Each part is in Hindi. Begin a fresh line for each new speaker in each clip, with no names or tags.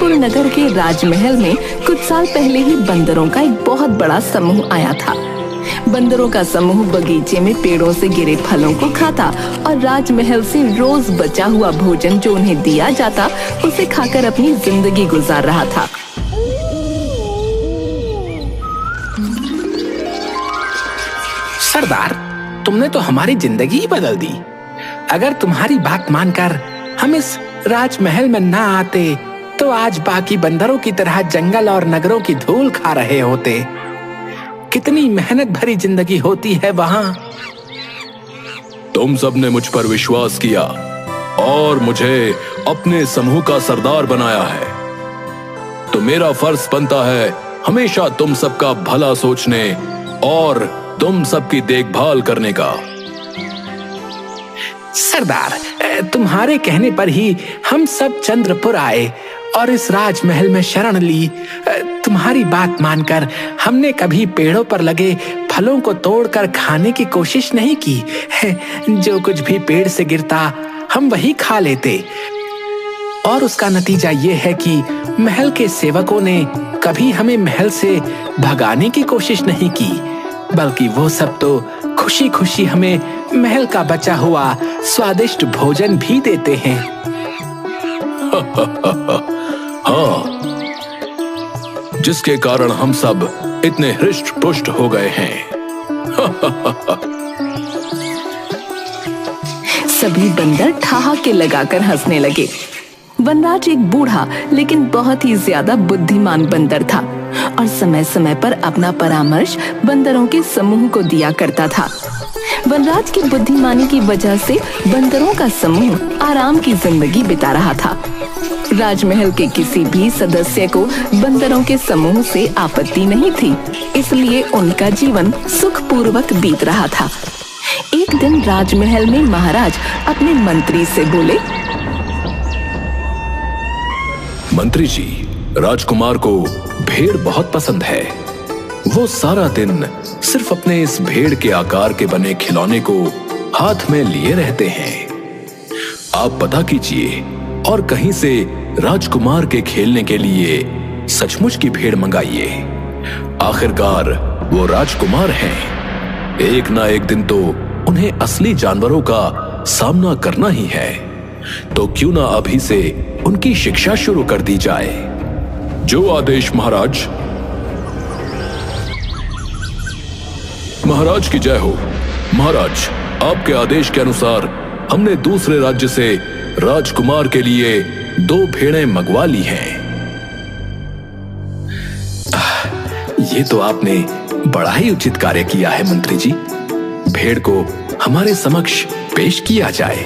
जयपुर नगर के राजमहल में कुछ साल पहले ही बंदरों का एक बहुत बड़ा समूह आया था। बंदरों का समूह बगीचे में पेड़ों से गिरे फलों को खाता और राजमहल से रोज बचा हुआ भोजन जो उन्हें दिया जाता उसे खाकर अपनी जिंदगी गुजार रहा था।
सरदार, तुमने तो हमारी जिंदगी ही बदल दी। अगर तुम्हारी बात मानकर हम इस राजमहल में ना आते तो आज बाकी बंदरों की तरह जंगल और नगरों की धूल खा रहे होते। कितनी मेहनत भरी जिंदगी होती है वहां।
तुम सबने मुझ पर विश्वास किया और मुझे अपने समूह का सरदार बनाया है, तो मेरा फर्ज बनता है हमेशा तुम सबका भला सोचने और तुम सबकी देखभाल करने का।
सरदार, तुम्हारे कहने पर ही हम सब चंद्रपुर आए और इस राजमहल में शरण ली। तुम्हारी बात मानकर हमने कभी पेड़ों पर लगे फलों को तोड़कर खाने की कोशिश नहीं की। जो कुछ भी पेड़ से गिरता हम वही खा लेते और उसका नतीजा ये है कि महल के सेवकों ने कभी हमें महल से भगाने की कोशिश नहीं की, बल्कि वो सब तो खुशी खुशी हमें महल का बचा हुआ स्वादिष्ट भोजन भी देते हैं।
हाँ, जिसके कारण हम सब इतने हृष्ट पुष्ट हो गए हैं।
सभी बंदर ठहाके लगाकर हंसने लगे। वनराज एक बूढ़ा लेकिन बहुत ही ज्यादा बुद्धिमान बंदर था और समय समय पर अपना परामर्श बंदरों के समूह को दिया करता था। वनराज की बुद्धिमानी की वजह से बंदरों का समूह आराम की जिंदगी बिता रहा था। राजमहल के किसी भी सदस्य को बंदरों के समूह से आपत्ति नहीं थी, इसलिए उनका जीवन सुखपूर्वक बीत रहा था। एक दिन राजमहल में महाराज अपने मंत्री से बोले,
मंत्री जी, राजकुमार को भेड़ बहुत पसंद है। वो सारा दिन सिर्फ अपने इस भेड़ के आकार के बने खिलौने को हाथ में लिए रहते हैं। आप पता कीजिए और कहीं से राजकुमार के खेलने के लिए सचमुच की भेड़ मंगाइए। आखिरकार वो राजकुमार हैं। एक ना एक दिन तो उन्हें असली जानवरों का सामना करना ही है, तो क्यों ना अभी से उनकी शिक्षा शुरू कर दी जाए। जो आदेश महाराज। महाराज की जय हो। महाराज, आपके आदेश के अनुसार हमने दूसरे राज्य से राजकुमार के लिए 2 भेड़ें मंगवा ली हैं।
ये तो आपने बड़ा ही उचित कार्य किया है मंत्री जी। भेड़ को हमारे समक्ष पेश किया जाए।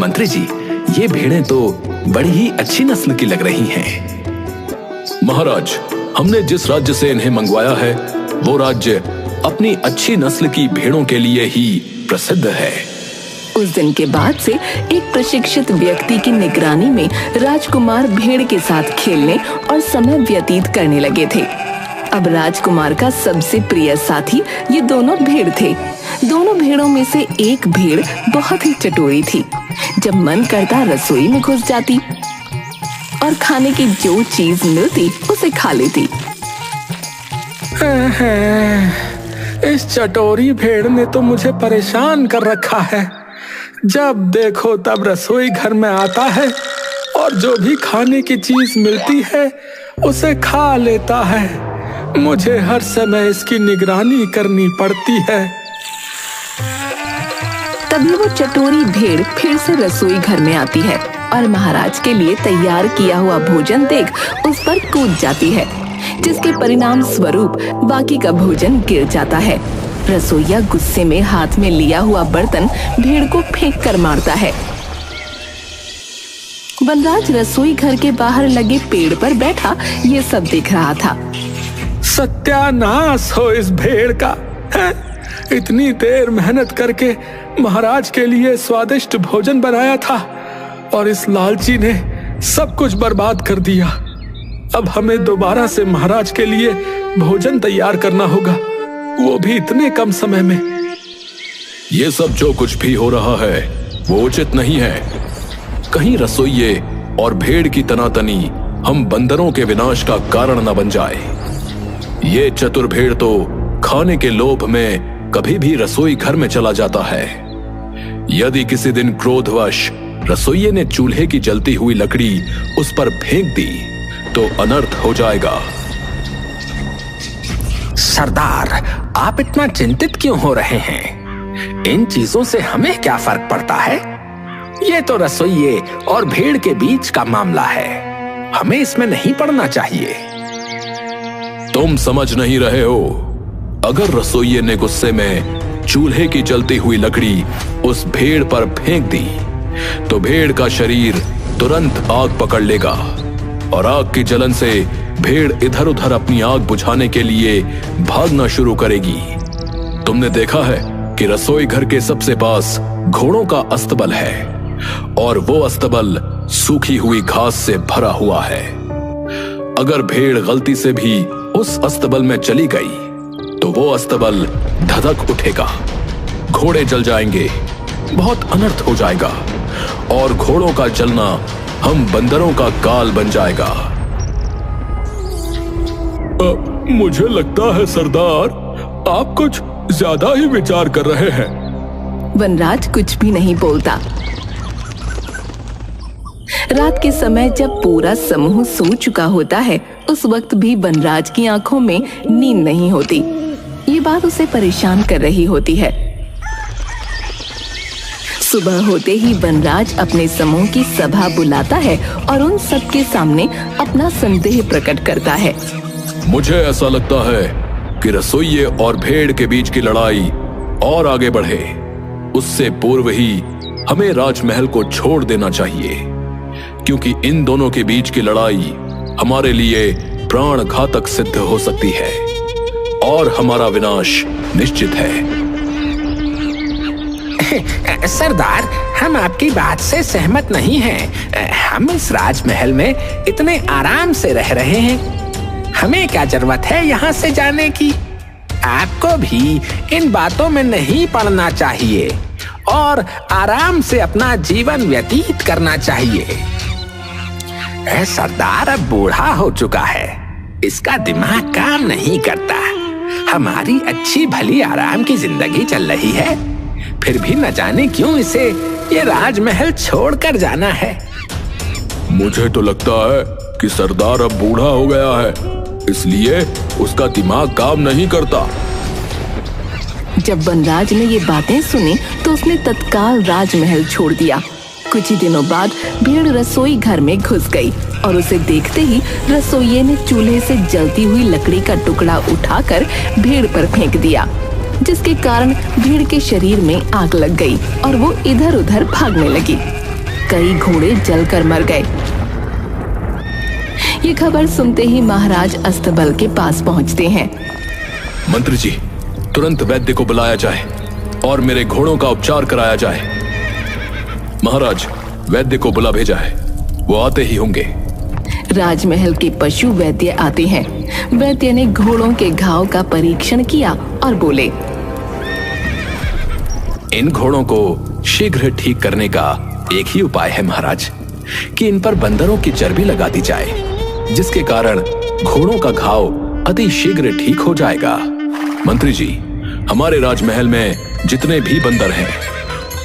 मंत्री जी, ये भेड़ें तो बड़ी ही अच्छी नस्ल की लग रही हैं।
महाराज, हमने जिस राज्य से इन्हें मंगवाया है वो राज्य अपनी अच्छी नस्ल की भेड़ों के लिए ही प्रसिद्ध है।
उस दिन के बाद से एक प्रशिक्षित व्यक्ति की निगरानी में राजकुमार भेड़ के साथ खेलने और समय व्यतीत करने लगे थे। अब राजकुमार का सबसे प्रिय साथी ये दोनों भेड़ थे। दोनों भेड़ों में से एक भेड़ बहुत ही चटोरी थी। जब मन करता रसोई में घुस जाती और खाने की जो चीज मिलती उसे खा लेती।
इस चटोरी भेड़ ने तो मुझे परेशान कर रखा है। जब देखो तब रसोई घर में आता है और जो भी खाने की चीज मिलती है उसे खा लेता है। मुझे हर समय इसकी निगरानी करनी पड़ती है।
तभी वो चटोरी भेड़ फिर से रसोई घर में आती है और महाराज के लिए तैयार किया हुआ भोजन देख उस पर कूद जाती है, जिसके परिणाम स्वरूप बाकी का भोजन गिर जाता है। रसोइया गुस्से में हाथ में लिया हुआ बर्तन भेड़ को फेंक कर मारता है। वनराज रसोई घर के बाहर लगे पेड़ पर बैठा ये सब देख रहा था।
सत्यानाश हो इस भेड़ का। इतनी देर मेहनत करके महाराज के लिए स्वादिष्ट भोजन बनाया था और इस लालची ने सब कुछ बर्बाद कर दिया। अब हमें दोबारा से महाराज के लिए भोजन तैयार करना होगा, वो भी इतने कम समय में।
ये सब जो कुछ भी हो रहा है वो उचित नहीं है। कहीं रसोइये और भेड़ की तनातनी हम बंदरों के विनाश का कारण न बन जाए। ये चतुर भेड़ तो खाने के लोभ में कभी भी रसोई घर में चला जाता है। यदि किसी दिन क्रोधवश रसोइये ने चूल्हे की जलती हुई लकड़ी उस पर फेंक दी तो अनर्थ हो जाएगा।
सरदार, आप इतना चिंतित क्यों हो रहे हैं? इन चीजों से हमें क्या फर्क पड़ता है? ये तो रसोइये और भेड़ के बीच का मामला है, हमें इसमें नहीं पड़ना चाहिए।
तुम समझ नहीं रहे हो। अगर रसोइये ने गुस्से में चूल्हे की जलती हुई लकड़ी उस भेड़ पर फेंक दी तो भेड़ का शरीर तुरंत आग पकड़ लेगा और आग की जलन से भेड़ इधर उधर अपनी आग बुझाने के लिए भागना शुरू करेगी। तुमने देखा है कि रसोई घर के सबसे पास घोड़ों का अस्तबल है और वो अस्तबल सूखी हुई घास से भरा हुआ है। अगर भेड़ गलती से भी उस अस्तबल में चली गई तो वो अस्तबल धधक उठेगा, घोड़े जल जाएंगे, बहुत अनर्थ हो जाएगा और घोड़ों का जलना हम बंदरों का काल बन जाएगा। मुझे लगता है सरदार, आप कुछ ज्यादा ही विचार कर रहे हैं।
वनराज कुछ भी नहीं बोलता। रात के समय जब पूरा समूह सो चुका होता है, उस वक्त भी वनराज की आंखों में नींद नहीं होती। ये बात उसे परेशान कर रही होती है। सुबह होते ही वनराज अपने समूह की सभा बुलाता है और उन सबके सामने अपना संदेह प्रकट करता है।
मुझे ऐसा लगता है कि रसोइये और भेड़ के बीच की लड़ाई और आगे बढ़े उससे पूर्व ही हमें राजमहल को छोड़ देना चाहिए, क्योंकि इन दोनों के बीच की लड़ाई हमारे लिए प्राण घातक सिद्ध हो सकती है और हमारा विनाश निश्चित है।
सरदार, हम आपकी बात से सहमत नहीं हैं। हम इस राजमहल में इतने आराम से रह रहे हैं, हमें क्या जरूरत है यहाँ से जाने की? आपको भी इन बातों में नहीं पड़ना चाहिए और आराम से अपना जीवन व्यतीत करना चाहिए। सरदार अब बूढ़ा हो चुका है, इसका दिमाग काम नहीं करता। हमारी अच्छी भली आराम की जिंदगी चल रही है, फिर भी न जाने क्यों इसे ये राजमहल छोड़कर जाना है।
मुझे तो लगता है कि सरदार अब बूढ़ा हो गया है, इसलिए उसका दिमाग काम नहीं करता।
जब वनराज ने ये बातें सुनी तो उसने तत्काल राजमहल छोड़ दिया। कुछ ही दिनों बाद भेड़ रसोई घर में घुस गई और उसे देखते ही रसोइये ने चूल्हे से जलती हुई लकड़ी का टुकड़ा उठाकर भेड़ पर फेंक दिया, जिसके कारण भेड़ के शरीर में आग लग गई और वो इधर उधर भागने लगी। कई घोड़े जलकर मर गए। ये खबर सुनते ही महाराज अस्तबल के पास पहुंचते हैं।
मंत्री जी, तुरंत वैद्य को बुलाया जाए और मेरे घोड़ों का उपचार कराया जाए। महाराज, वैद्य को बुला भेजा है, वो आते ही होंगे।
राजमहल के पशु वैद्य आते हैं। वैद्य ने घोड़ों के घाव का परीक्षण किया और बोले,
इन घोड़ों को शीघ्र ठीक करने का एक ही उपाय है महाराज, कि इन पर बंदरों की चर्बी लगा दी जाए, जिसके कारण घोड़ों का घाव अति शीघ्र ठीक हो जाएगा। मंत्री जी, हमारे राजमहल में जितने भी बंदर हैं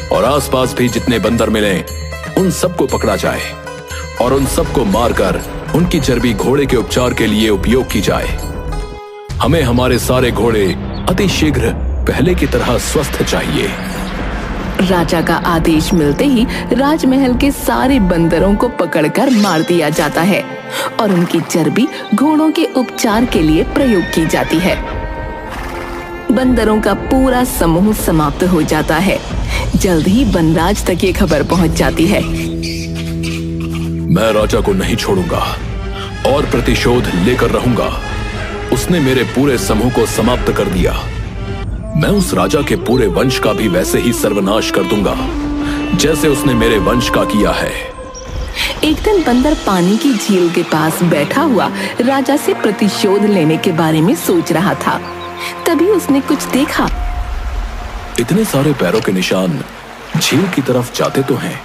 और आसपास भी जितने बंदर मिले, उन सबको पकड़ा जाए और उन सबको मारकर उनकी चर्बी घोड़े के उपचार के लिए उपयोग की जाए। हमें हमारे सारे घोड़े अति शीघ्र पहले की तरह स्वस्थ चाहिए।
राजा का आदेश मिलते ही राजमहल के सारे बंदरों को पकड़कर मार दिया जाता है और उनकी चर्बी घोड़ों के उपचार के लिए प्रयोग की जाती है। बंदरों का पूरा समूह समाप्त हो जाता है। जल्द ही वनराज तक ये खबर पहुंच जाती है।
मैं राजा को नहीं छोड़ूंगा और प्रतिशोध लेकर रहूंगा। उसने मेरे पूरे समूह को समाप्त कर दिया। मैं उस राजा के पूरे वंश का भी वैसे ही सर्वनाश कर दूंगा जैसे उसने मेरे वंश का किया है।
एक दिन बंदर पानी की झील के पास बैठा हुआ राजा से प्रतिशोध लेने के बारे में सोच रहा था। तभी उसने कुछ देखा।
इतने सारे पैरों के निशान झील की तरफ जाते तो हैं,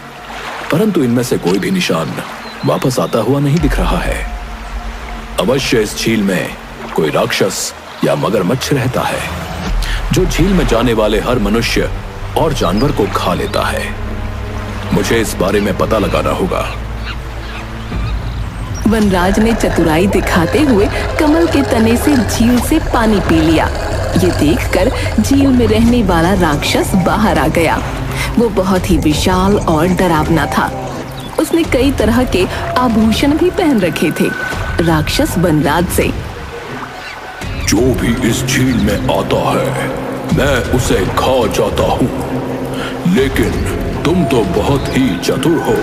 परंतु इनमें से कोई भी निशान वापस आता हुआ नहीं दिख रहा है। अवश्य इस झील में कोई राक्षस या मगरमच्छ रहता है, जो झील में जाने वाले हर मनुष्य और जानवर को खा लेता है। मुझे इस बारे में पता लगाना होगा।
वनराज ने चतुराई दिखाते हुए कमल के तने से झील से पानी पी लिया। ये देखकर झील में रहने वाला राक्षस बाहर आ गया। वो बहुत ही विशाल और डरावना था। उसने कई तरह के आभूषण भी पहन रखे थे। राक्षस वनराज से,
जो भी इस झील में आता है मैं उसे खा जाता हूँ, लेकिन तुम तो बहुत ही चतुर हो।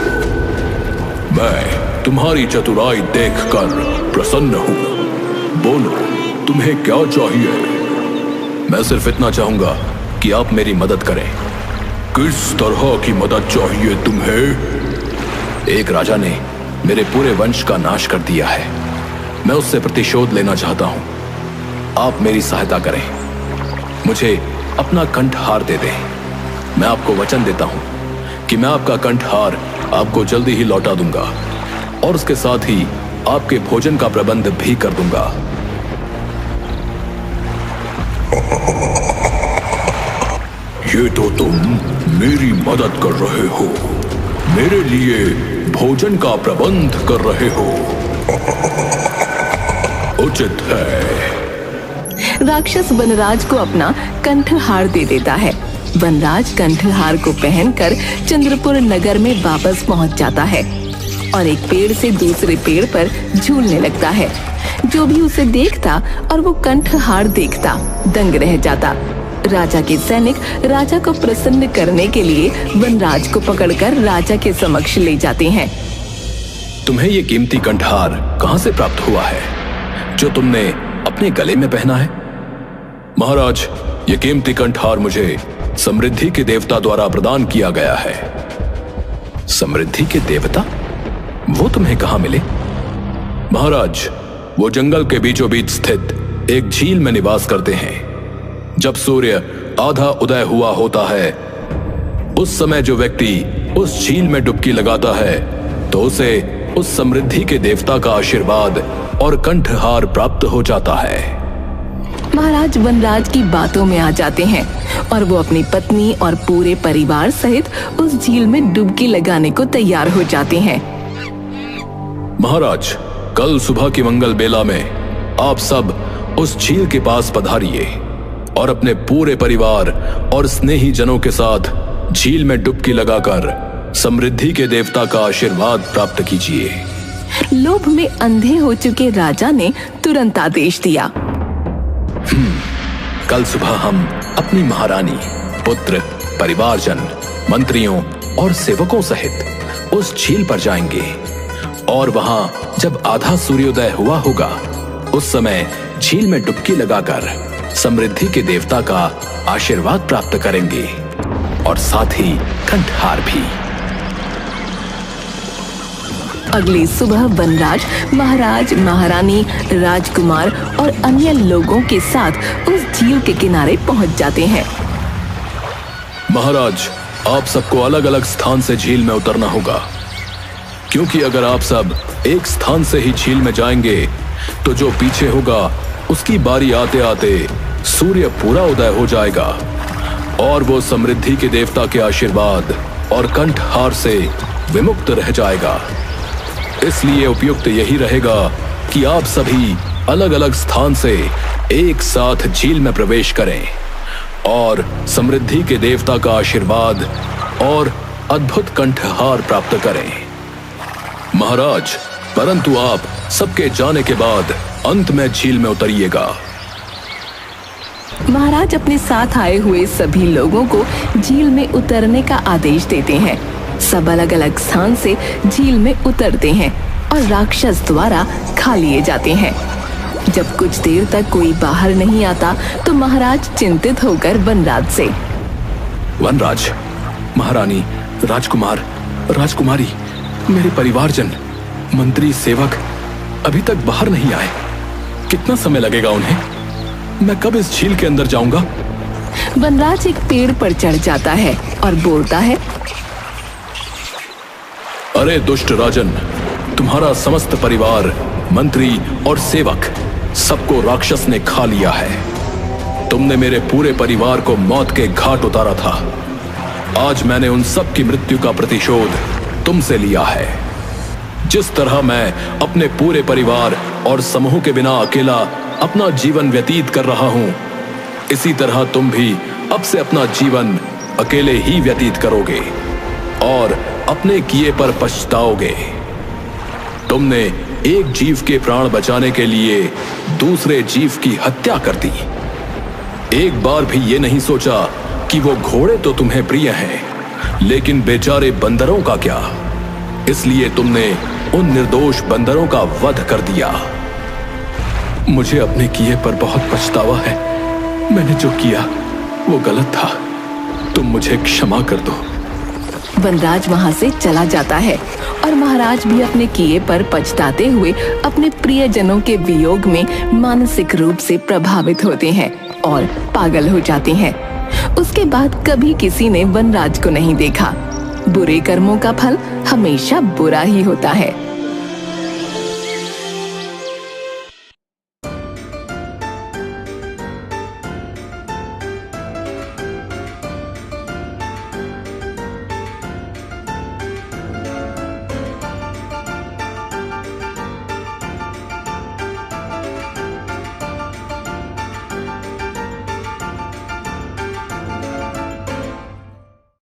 मैं तुम्हारी चतुराई देखकर प्रसन्न हूँ। बोलो, तुम्हें क्या चाहिए? मैं सिर्फ इतना चाहूंगा कि आप मेरी मदद करें। किस तरह की मदद चाहिए तुम्हें? एक राजा ने मेरे पूरे वंश का नाश कर दिया है। मैं उससे प्रतिशोध लेना चाहता हूं। आप मेरी सहायता करें। मुझे अपना कंठहार दे दें। मैं आपको वचन देता हूं कि मैं आपका कंठहार आपको जल्दी ही लौटा दूंगा और उसके साथ ही आपके भोजन का प्रबंध भी कर दूंगा। ये तो तुम मेरी मदद कर रहे हो, मेरे लिए भोजन का प्रबंध कर रहे हो। उचित है।
राक्षस वनराज को अपना कंठहार दे देता है। वनराज कंठहार को पहनकर चंद्रपुर नगर में वापस पहुंच जाता है और एक पेड़ से दूसरे पेड़ पर झूलने लगता है। जो भी उसे देखता और वो कंठहार देखता दंग रह जाता। राजा के सैनिक राजा को प्रसन्न करने के लिए वनराज को पकड़कर राजा के समक्ष ले जाते हैं।
तुम्हें ये कीमती कंठहार कहां से प्राप्त हुआ है, जो तुमने अपने गले में पहना है? महाराज, ये कीमती कंठहार मुझे समृद्धि के देवता द्वारा प्रदान किया गया है। समृद्धि के देवता? वो तुम्हें कहां मिले? महाराज, वो जंगल के बीचों बीच स्थित एक झील में निवास करते हैं। जब सूर्य आधा उदय हुआ होता है, उस समय जो व्यक्ति उस झील में डुबकी लगाता है तो उसे उस समृद्धि के देवता का आशीर्वाद और कंठहार प्राप्त हो जाता है।
महाराज वनराज की बातों में आ जाते हैं और वो अपनी पत्नी और पूरे परिवार सहित उस झील में डुबकी लगाने को तैयार हो जाते हैं।
महाराज, कल सुबह की मंगल बेला में आप सब उस झील के पास पधारिए और अपने पूरे परिवार और स्नेही जनों के साथ झील में डुबकी लगाकर समृद्धि के देवता का आशीर्वाद प्राप्त कीजिए।
लोभ में अंधे हो चुके राजा ने तुरंत आदेश दिया।
कल सुबह हम अपनी महारानी, पुत्र, परिवारजन, मंत्रियों और सेवकों सहित उस झील पर जाएंगे और वहां जब आधा सूर्योदय हुआ होगा, उस समय झील में डुबकी लगाकर समृद्धि के देवता का आशीर्वाद प्राप्त करेंगे और साथ ही कंठहार भी।
अगली सुबह वनराज महाराज, महारानी, राजकुमार और अन्य लोगों के साथ उस झील के किनारे पहुंच जाते हैं।
महाराज, आप सबको अलग अलग स्थान से झील में उतरना होगा, क्योंकि अगर आप सब एक स्थान से ही झील में जाएंगे तो जो पीछे होगा उसकी बारी आते आते सूर्य पूरा उदय हो जाएगा और वो समृद्धि के देवता के आशीर्वाद और कंठहार से विमुक्त रह जाएगा। इसलिए उपयुक्त यही रहेगा कि आप सभी अलग अलग स्थान से एक साथ झील में प्रवेश करें और समृद्धि के देवता का आशीर्वाद और अद्भुत कंठहार प्राप्त करें। महाराज, परंतु आप सबके जाने के बाद अंत में झील में उतरिएगा।
महाराज अपने साथ आए हुए सभी लोगों को झील में उतरने का आदेश देते हैं। सब अलग अलग स्थान से झील में उतरते हैं और राक्षस द्वारा खा लिए जाते हैं। जब कुछ देर तक कोई बाहर नहीं आता तो महाराज चिंतित होकर वनराज से,
वनराज, महारानी, राजकुमार, राजकुमारी, मेरे परिवारजन, मंत्री, सेवक अभी तक बाहर नहीं आए। कितना समय लगेगा उन्हें? मैं कब इस झील के अंदर जाऊंगा?
वनराज एक पेड़ पर चढ़ जाता है और बोलता है,
अरे दुष्ट राजन, तुम्हारा समस्त परिवार, मंत्री और सेवक सबको राक्षस ने खा लिया है। तुमने मेरे पूरे परिवार को मौत के घाट उतारा था। आज मैंने उन सब की मृत्यु का प्रतिशोध तुमसे लिया है। जिस तरह मैं अपने पूरे परिवार और समूह के बिना अकेला अपना जीवन व्यतीत कर रहा हूं, इसी तरह तुम भी अब से अपना जीवन अकेले ही व्यतीत करोगे और अपने किए पर पछताओगे। तुमने एक जीव के प्राण बचाने के लिए दूसरे जीव की हत्या कर दी। एक बार भी ये नहीं सोचा कि वो घोड़े तो तुम्हें प्रिय हैं, लेकिन बेचारे बंदरों का क्या? इसलिए तुमने उन निर्दोष बंदरों का वध कर दिया। मुझे अपने किए पर बहुत पछतावा है। मैंने जो किया वो गलत था। तुम मुझे क्षमा कर दो।
वनराज वहां से चला जाता है और महाराज भी अपने किए पर पछताते हुए अपने प्रियजनों के वियोग में मानसिक रूप से प्रभावित होते हैं और पागल हो जाते हैं। उसके बाद कभी किसी ने वनराज को नहीं देखा। बुरे कर्मों का फल हमेशा बुरा ही होता है।